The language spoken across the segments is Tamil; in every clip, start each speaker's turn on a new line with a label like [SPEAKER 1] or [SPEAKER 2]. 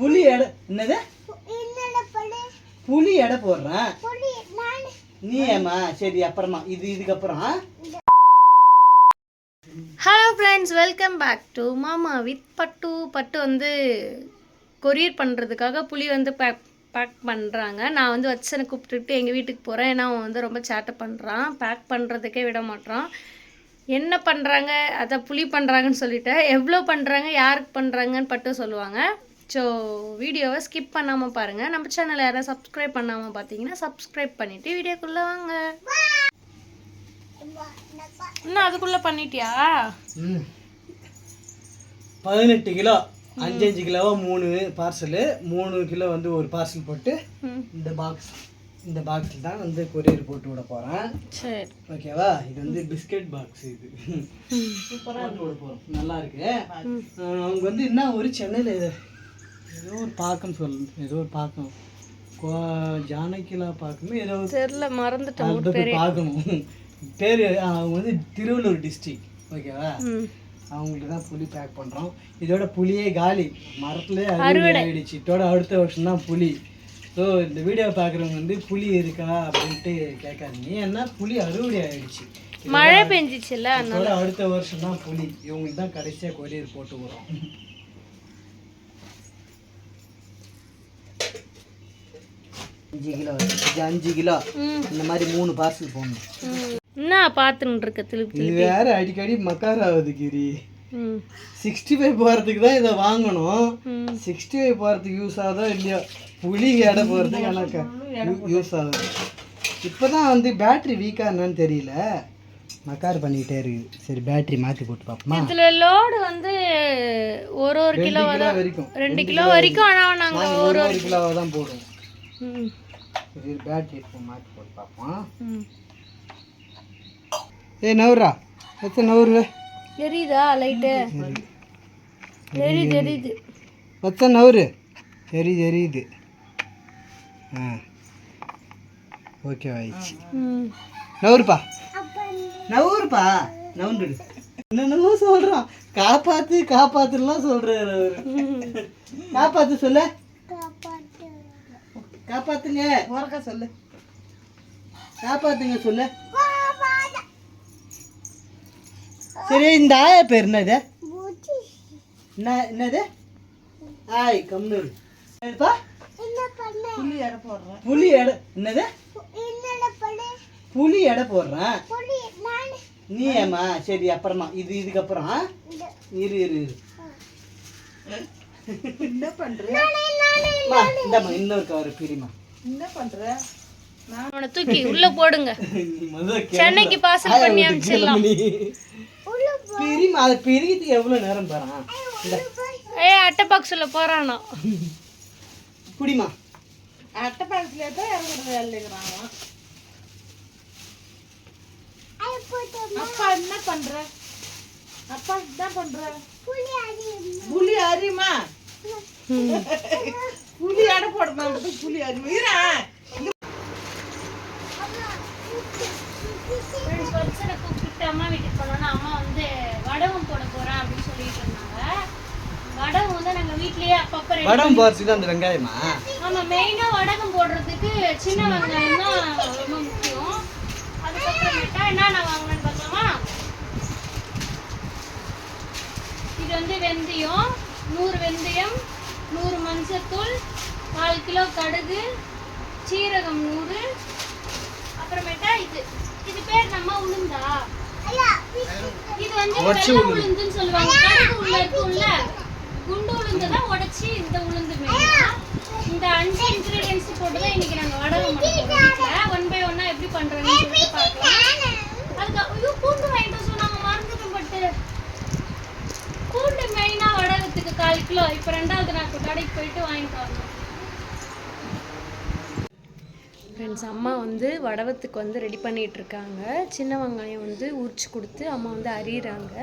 [SPEAKER 1] புலி எடை என்னது? புலி எடை போடுறேன். நீ ஏமா சரி அப்புறமா இதுக்கப்புறம்.
[SPEAKER 2] Hello friends, welcome back to Mama with Pattu. Pattu வந்து கொரியர் பண்ணுறதுக்காக புளி வந்து பேக் பண்ணுறாங்க. நான் வந்து வச்சனை கூப்பிட்டுட்டு எங்கள் வீட்டுக்கு போகிறேன். ஏன்னா அவன் வந்து ரொம்ப சேட்டை பண்ணுறான், பேக் பண்ணுறதுக்கே விட மாட்டான். என்ன பண்ணுறாங்க, அதை புளி பண்ணுறாங்கன்னு சொல்லிட்டேன். எவ்வளோ பண்ணுறாங்க, யாருக்கு பண்ணுறாங்கன்னு பட்டு சொல்லுவாங்க. ஸோ வீடியோவை ஸ்கிப் பண்ணாமல் பாருங்கள். நம்ம சேனலை யாராவது சப்ஸ்கிரைப் பண்ணாமல் பார்த்தீங்கன்னா சப்ஸ்கிரைப் பண்ணிவிட்டு வீடியோக்குள்ளே வாங்க. இன்னும் அதுக்குள்ளே பண்ணிட்டியா?
[SPEAKER 1] 18 கிலோ 5 கிலோவா 3 பார்சலு, 3 கிலோ வந்து ஒரு பார்சல் போட்டு இந்த பாக்ஸில் தான் வந்து கொரியர் போட்டு விட போகிறேன். சரி, ஓகேவா? இது வந்து பிஸ்கட் பாக்ஸ். இது சூப்பராக போட்டு விட போகிறோம். நல்லா இருக்கு. அவங்க வந்து என்ன ஒரு சென்னையில் ஏதோ ஒரு பாக்கம் ஏதோ ஒரு பாக்கம் ஜானகிலா பாக்கணும், ஏதோ
[SPEAKER 2] தெரியல, மறந்துட்டேன்
[SPEAKER 1] பார்க்கணும் பேர். அவங்க வந்து திருவள்ளூர் டிஸ்ட்ரிக்ட். ஓகேவா? அவங்களுக்கு தான் புளி பேக் பண்ணுறோம். இதோட புளியே காலி, மரத்துலேயே அறுவடை ஆகிடுச்சு. இதோட அடுத்த வருஷம் தான் புளி. ஸோ இந்த வீடியோ பார்க்குறவங்க வந்து புளி இருக்கா அப்படின்ட்டு கேட்காதீங்க. ஏன்னா புளி அறுவடை ஆகிடுச்சு,
[SPEAKER 2] மழை பெஞ்சிச்சுல்ல.
[SPEAKER 1] அதோட அடுத்த வருஷம் தான் புளி. இவங்களுக்கு தான் கடைசியாக கொரியர் போட்டு வரும். 5 கிலோ இந்த மாதிரி 3 பார்சல் போடணும்.
[SPEAKER 2] என்ன பார்த்துன்னு இருக்க திருப்பி?
[SPEAKER 1] இது வேற அடிக்கடி மக்கார் ஆகுது கிரி. 65 போகிறதுக்கு தான் இதை வாங்கணும். 65 போகிறதுக்கு யூஸ் ஆகுதோ இல்லையோ, புளி எடை போகிறதுக்கு எனக்கு யூஸ் ஆகுது. இப்போ தான் வந்து பேட்ரி வீக்காக என்னன்னு தெரியல, மக்கார் பண்ணிக்கிட்டே இருக்குது. சரி, பேட்ரி மாற்றி போட்டு பார்ப்போமா?
[SPEAKER 2] இதில் லோடு வந்து ஒரு கிலோ
[SPEAKER 1] வரைக்கும்
[SPEAKER 2] 2 கிலோ வரைக்கும். ஆனால் நாங்கள் ஒரு
[SPEAKER 1] கிலோவை தான் போடுவோம். சரி, பேட்ரி இப்போ மாற்றி போட்டு பார்ப்போம். நவுரா நவுரு
[SPEAKER 2] தெரியுதா? லைட்டு தெரியுது.
[SPEAKER 1] வச்ச நவுரு தெரியுது. ஓகே ஆயிடுச்சு. நவுருப்பா நவுண்டு. என்னென்னமோ சொல்கிறான். காப்பாத்துலாம் சொல்கிறாரு அவரு. காப்பாத்து சொல்ல, காப்பாத்துங்க. உறக்க சொல்லு, காப்பாத்துங்க சொல்லு. சரி, இந்த ஆயா பேர் என்னது? என்னது? ஆய் கம்னூர். புளி எடை என்னது? புளி எடை போடுறேன். நீ ஏமா சரி அப்புறமா இதுக்கப்புறம். இரு என்ன பண்ற? இந்தம்மா இன்னொரு கவர் பிரிமா. என்ன பண்ற?
[SPEAKER 2] அவனை தூக்கி உள்ள போடுங்க. சென்னைக்கு பார்சல் பண்ணி அனுப்பிச்சிடலாம்.
[SPEAKER 1] பிரிமா, அது பிரிக்கிறதுக்கு எவ்வளவு நேரம் போறான்?
[SPEAKER 2] அட்டை பாக்ஸ்ல போறானா?
[SPEAKER 1] புடிமா,
[SPEAKER 3] அட்டை பாக்ஸ்ல தான் இறங்குறது இல்லைங்கிறான். அப்பா என்ன பண்ற? அப்பா என்ன பண்ற? புளி அரிமா, புளி அடை போடுமா? புளி அரிமா.
[SPEAKER 2] அம்மா வீட்டுக்கு போனோன்னா அம்மா வந்து வடகம் போட போறேன் அப்படின்னு சொல்லிட்டு இருந்தாங்க. வடகம் வந்து நாங்கள் வீட்லயே அப்பப்போ
[SPEAKER 1] வடகம் போடுறதுக்கு அந்த வெங்காயமா?
[SPEAKER 2] ஆமாம், மெயினாக வடகம் போடுறதுக்கு சின்ன வெங்காயம் தான் ரொம்ப முக்கியம். அதுக்கப்புறமேட்டா என்னென்ன வாங்கினேன்னு பார்க்கலாமா? இது வந்து வெந்தயம் 100 வெந்தயம், 100 மஞ்சத்தூள், 4 கிலோ கடுகு, சீரகம் 100. அப்புறமேட்டா இது பேர் நம்ம உளுந்தா? இது வந்து வெள்ளை உளுந்துன்னு சொல்லுவாங்க. கடுகு உள்ள இருக்கும்ல, குண்டு உளுந்து தான் உடைச்சி இந்த உளுந்து மேலும். இந்த 5 இன்கிரீடியன்ஸ் போட்டு தான் இன்னைக்கு நாங்கள் வடகம் பண்ணுறோம். 1 by 1 எப்படி பண்ணுறோன்னு சொல்லிட்டு பார்க்கலாம். அதுக்கு பூண்டு வாங்கிட்டு சொன்னாங்க, மறந்துட்டோம். பட்டு பூண்டு மெயினாக வடகத்துக்கு 4 கிலோ. இப்போ 2வது நான் கடைக்கு போயிட்டு வாங்கிட்டு வரணும். ஃப்ரெண்ட்ஸ், அம்மா வந்து வடவத்துக்கு வந்து ரெடி பண்ணிகிட்ருக்காங்க. சின்ன வெங்காயம் வந்து உரிச்சு கொடுத்து அம்மா வந்து அரியிறாங்க.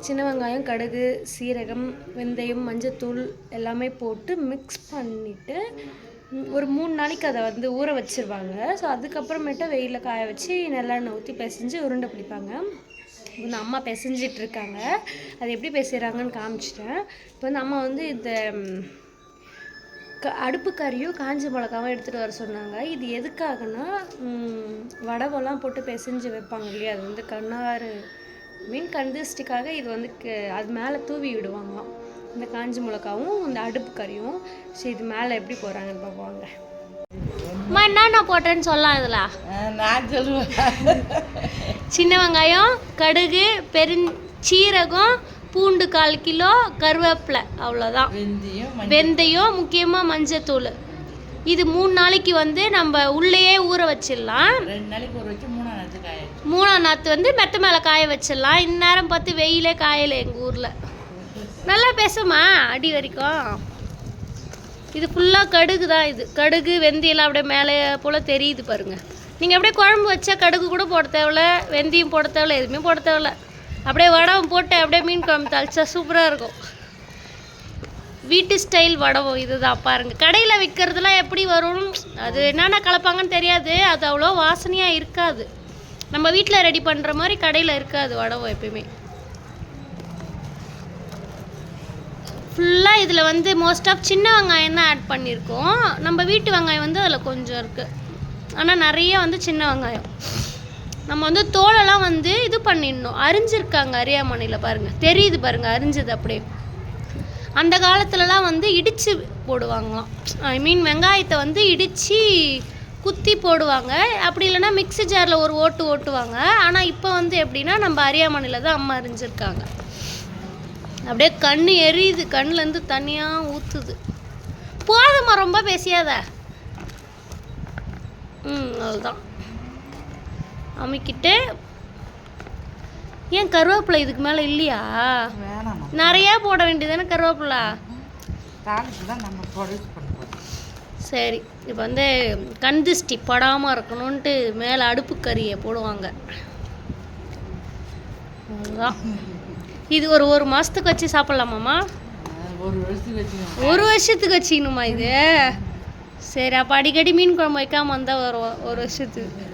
[SPEAKER 2] சின்ன வெங்காயம், கடுகு, சீரகம், வெந்தயம், மஞ்சத்தூள் எல்லாமே போட்டு மிக்ஸ் பண்ணிவிட்டு ஒரு 3 நாளைக்கு அதை வந்து ஊற வச்சுருவாங்க. ஸோ அதுக்கப்புறமேட்டு வெயிலில் காய வச்சு நல்லெண்ணெய் ஊற்றி பிசைஞ்சு உருண்டை பிடிப்பாங்க. வந்து அம்மா பிசைஞ்சிட்டு இருக்காங்க. அது எப்படி பிசைறாங்கன்னு காமிச்சிட்டேன். இப்போ வந்து அம்மா வந்து இந்த அடுப்பு கறியும் காஞ்ச மிளகாவும் எடுத்துகிட்டு வர சொன்னாங்க. இது எதுக்காகனா வடவெல்லாம் போட்டு பிசைஞ்சு வைப்பாங்க இல்லையா, அது வந்து கண்ணாறு கந்திஷ்டிக்காக இது வந்து அது மேலே தூவி விடுவாங்களாம் இந்த காஞ்ச மிளகாவும் இந்த அடுப்பு கறியும். சரி இது மேலே எப்படி போகிறாங்கன்னு பார்ப்பாங்க. அம்மா என்னென்ன போட்டேன்னு சொல்லலாம் இதில்?
[SPEAKER 3] நான் சொல்லுவேன்.
[SPEAKER 2] சின்ன வெங்காயம், கடுகு, சீரகம், பூண்டு 1/4 கிலோ, கருவேப்பிலை, அவ்வளோதான். வெந்தயம், முக்கியமாக மஞ்சத்தூள். இது 3 நாளைக்கு வந்து நம்ம உள்ளேயே ஊற வச்சிடலாம்.
[SPEAKER 3] 2 நாளைக்கு ஊற வச்சு 3ஆம் நாத்து காய
[SPEAKER 2] 3ஆம் நாத்து வந்து மெத்த மேலே காய வச்சிடலாம். இந்நேரம் பார்த்து வெயிலே காயலை எங்கள் ஊரில். நல்லா பேசுமா அடி வரைக்கும். இது ஃபுல்லாக கடுகு தான். இது கடுகு வெந்தயம்லாம் அப்படியே மேலே போல் தெரியுது பாருங்கள். நீங்கள் அப்படியே குழம்பு வச்சா கடுகு கூட போட தேவையில்ல, வெந்தயம் போட தேவையில்ல, எதுவுமே போட தேவையில்ல. அப்படியே வடகம் போட்டு அப்படியே மீன் குழம்பு தாளிச்சா சூப்பராக இருக்கும். வீட்டு ஸ்டைல் வடகம் இதுதான் பாருங்கள். கடையில் விற்கிறதுலாம் எப்படி வரும், அது என்னென்ன கலப்பாங்கன்னு தெரியாது. அது அவ்வளோ வாசனையாக இருக்காது. நம்ம வீட்டில் ரெடி பண்ணுற மாதிரி கடையில் இருக்காது வடகம் எப்பயுமே. ஃபுல்லாக இதில் வந்து மோஸ்ட் ஆஃப் சின்ன வெங்காயம் தான் ஆட் பண்ணியிருக்கோம். நம்ம வீட்டு வெங்காயம் வந்து அதில் கொஞ்சம் இருக்குது, ஆனால் நிறைய வந்து சின்ன வெங்காயம். நம்ம வந்து தோலெல்லாம் வந்து இது பண்ணிடணும். அரிஞ்சிருக்காங்க அரியாமனையில் பாருங்கள், தெரியுது பாருங்கள் அரிஞ்சது அப்படியே. அந்த காலத்துலலாம் வந்து இடித்து போடுவாங்களாம். வெங்காயத்தை வந்து இடித்து குத்தி போடுவாங்க. அப்படி இல்லைன்னா மிக்ஸி ஜாரில் ஒரு ஓட்டுவாங்க. ஆனால் இப்போ வந்து எப்படின்னா நம்ம அரியாமனையில் தான் அம்மா அரிஞ்சிருக்காங்க. அப்படியே கண்ணு எரியுது, கண்ணுலேருந்து தனியாக ஊற்றுது. போதுமா ரொம்ப பேசியாத. அதுதான் அம்மிக்கிட்டு. ஏன் கருவேப்பிலை இதுக்கு மேலே இல்லையா? நிறையா போட வேண்டியதானே கருவேப்பிலை. சரி, இப்போ வந்து கந்திஷ்டி படாமல் இருக்கணும்ன்ட்டு மேலே அடுப்பு கறியை போடுவாங்க. அதுதான். இது ஒரு மாதத்துக்கு வச்சு சாப்பிட்லாமாம்மா? 1 வருஷத்துக்கு வச்சுக்கணுமா இது? சரி, அப்போ அடிக்கடி மீன் குழம்பு வைக்காமல் வந்தால் வரும் 1 வருஷத்துக்கு.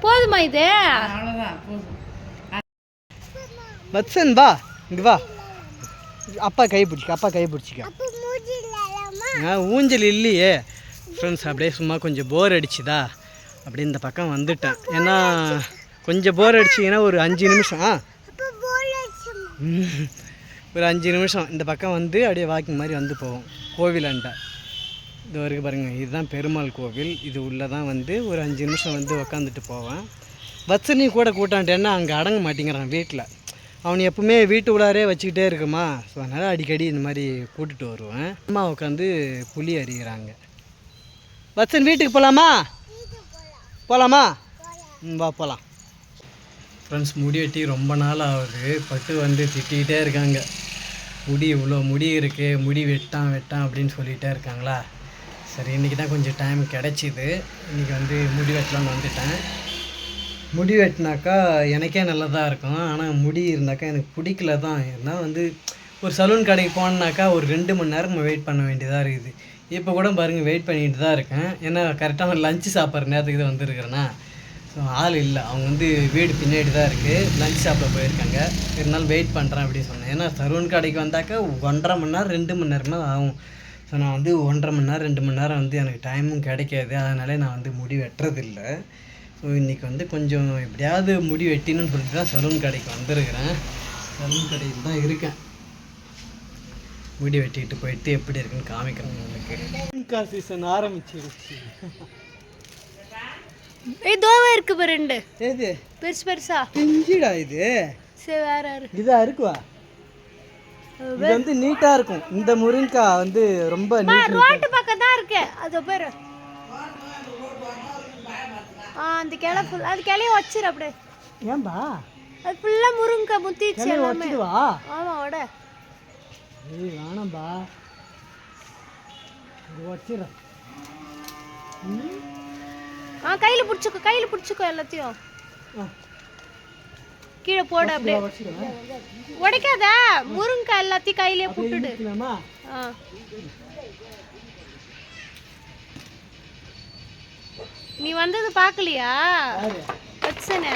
[SPEAKER 2] போதுமா இது?
[SPEAKER 1] வத்சன் வா இங்கே வா, அப்பா கை பிடிச்சிக்க. ஊஞ்சல் இல்லையே ஃப்ரெண்ட்ஸ். அப்படியே சும்மா கொஞ்சம் போர் அடிச்சுதா அப்படியே இந்த பக்கம் வந்துட்டேன். ஏன்னா கொஞ்சம் போர் அடிச்சிங்கன்னா ஒரு 5 நிமிஷம் ஒரு 5 நிமிஷம் இந்த பக்கம் வந்து அப்படியே வாக்கிங் மாதிரி வந்து போவோம். கோவிலாண்ட இது வரைக்கும் பாருங்கள், இதுதான் பெருமாள் கோவில். இது உள்ளே தான் வந்து ஒரு 5 நிமிஷம் வந்து உக்காந்துட்டு போவேன். வத்சனையும் கூட கூட்டான்ட்டேன்னா அங்கே அடங்க மாட்டேங்கிறான் வீட்டில். அவனை எப்பவுமே வீட்டு உள்ளாரே வச்சுக்கிட்டே இருக்குமா. ஸோ அதனால் அடிக்கடி இந்த மாதிரி கூட்டிகிட்டு வருவேன். அம்மா உட்காந்து புளி அறிகிறாங்க. வத்சன் வீட்டுக்கு போகலாமா? வா போகலாம். ஃப்ரெண்ட்ஸ், முடி வெட்டி ரொம்ப நாள் ஆகுது. பட்டு வந்து திட்டிகிட்டே இருக்காங்க. இவ்வளோ முடி இருக்குது, முடி வெட்டான் அப்படின்னு சொல்லிகிட்டே இருக்காங்களா. சரி, இன்றைக்கி தான் கொஞ்சம் டைம் கிடச்சிது. இன்றைக்கி வந்து முடி வெட்டலான்னு வந்துட்டேன். முடி வெட்டினாக்கா எனக்கே நல்லதாக இருக்கும். ஆனால் முடி இருந்தாக்கா எனக்கு பிடிக்கல தான். ஏன்னா வந்து ஒரு சலூன் கடைக்கு போனோன்னாக்கா ஒரு 2 மணி நேரம் வெயிட் பண்ண வேண்டியதாக இருக்குது. இப்போ கூட பாருங்கள் வெயிட் பண்ணிட்டு தான் இருக்கேன். ஏன்னா கரெக்டாக லஞ்சு சாப்பிட்ற நேரத்துக்கு தான் வந்துருக்கிறேன்னா. ஸோ ஆள் இல்லை, அவங்க வந்து வீடு பின்னாடி தான் இருக்குது, லஞ்ச் சாப்பிட போயிருக்காங்க. இருந்தாலும் வெயிட் பண்ணுறேன் அப்படின்னு சொன்னேன். ஏன்னா சலூன் கடைக்கு வந்தாக்கா 1.5 மணி நேரம் 2 மணி நேரம் தான் ஆகும். ஸோ நான் வந்து 1.5 மணி நேரம் 2 மணி நேரம் வந்து எனக்கு டைமும் கிடைக்காது. அதனால நான் வந்து முடி வெட்டுறதில்லை. ஸோ இன்றைக்கி வந்து கொஞ்சம் எப்படியாவது முடி வெட்டினுன்னு சொல்லிட்டு தான் சலூன் கடைக்கு வந்திருக்கிறேன். சலூன் கடையில் தான் இருக்கேன். முடி வெட்டிக்கிட்டு போயிட்டு எப்படி இருக்குன்னு காமிக்கிறேன் உங்களுக்கு. சீசன் ஆரம்பிச்சிருச்சு.
[SPEAKER 2] இதுவாக இருக்கு பாரு 2
[SPEAKER 1] எது
[SPEAKER 2] பெருசா
[SPEAKER 1] பிஞ்சிடா இது.
[SPEAKER 2] சரி, வேற
[SPEAKER 1] இதா இருக்குவா. இது வந்து நீட்டா இருக்கும். இந்த முருங்கைக்காய் வந்து ரொம்ப
[SPEAKER 2] ரோட்டு பக்கம் தான் இருக்கு. அது பேரு அந்த கிளை ஃபுல், அது கிளைய வச்சிரு அப்படியே.
[SPEAKER 1] ஏன்பா?
[SPEAKER 2] அது ஃபுல்லா முருங்கைக்காய் முத்திச்சு எல்லாமே. ஆமா வட.
[SPEAKER 1] ஏய் வேணாம்பா, வச்சிரு.
[SPEAKER 2] கையில பிடிச்சிக்கோ எல்லாத்தையும். கீழே போட அப்படியே. உடைக்காத, முருங்கைக்காய் எல்லாத்தையும் கையிலே புட்டுடு. நீ வந்தது பார்க்கலையா? வச்சனே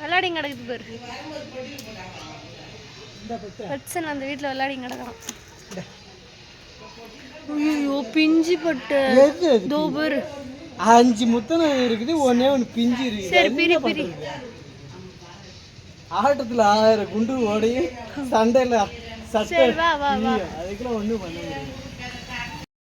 [SPEAKER 2] விளையாடி கிடக்குது பாரு.
[SPEAKER 1] இந்த பத்து
[SPEAKER 2] பட்சன் அந்த வீட்டில் விளையாடி கிடக்கலாம். ஐயோ பிஞ்சு பட்டு
[SPEAKER 1] எது அது?
[SPEAKER 2] தோ பாரு.
[SPEAKER 1] 5 முத்தனம் இருக்குது, ஒண்ணே ஒன்று பிஞ்சு இருக்குது.
[SPEAKER 2] சரி
[SPEAKER 1] என்ன
[SPEAKER 2] பிரி பிரி.
[SPEAKER 1] பண்றது? ஆட்டத்துல 1000 குண்டு ஓடையும் சண்டையில சட்டை
[SPEAKER 2] சரி வா வா வா.
[SPEAKER 1] அதுக்கெல்லாம் ஒண்ணும் பண்ண முடியாது.